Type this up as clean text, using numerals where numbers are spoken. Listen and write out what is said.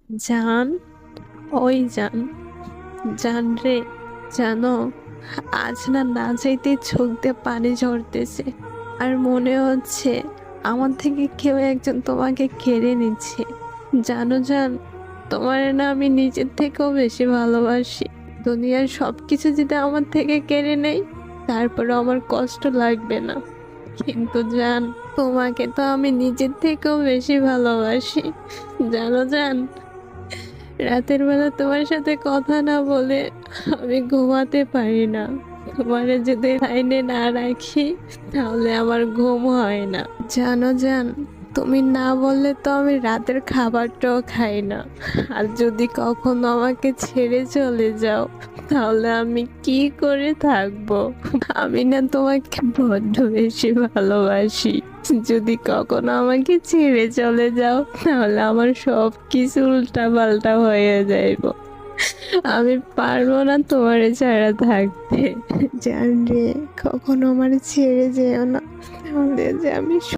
জান, ওই জান, জান রে, জানো, আজ না না চাইতে চোখ দিয়ে পানি ঝরতেছে। আর মনে হচ্ছে আমার থেকে কেউ একজন তোমাকে কেড়ে নিচ্ছে। জানো জান, তোমার না আমি নিজের থেকেও বেশি ভালোবাসি। দুনিয়ার সবকিছু যদি আমার থেকে কেড়ে নেই, তারপরে আমার কষ্ট লাগবে না। কিন্তু জান, তোমাকে তো আমি নিজের থেকেও বেশি ভালোবাসি। জানো জান, রাতের বেলা তোমার সাথে কথা না বলে আমি ঘুমাতে পারি না। তোমারে যদি লাইনে না রাখি, তাহলে আমার ঘুম হয় না। জানো জান, তুমি না বললে তো আমি রাতের খাবারটাও খাই না। আর যদি কখনো আমাকে ছেড়ে চলে যাও, তাহলে আমি কি করে থাকবো? আমি না তোমাকে বড্ড বেশি ভালোবাসি। যদি কখনো আমাকে ছেড়ে চলে যাও, তাহলে আমার সব কিছু উল্টা পাল্টা হয়ে যাইব। আমি পারবো না তোমার ছাড়া থাকতে। জান রে, কখনো আমার ছেড়ে যেও না, তাহলে যে আমি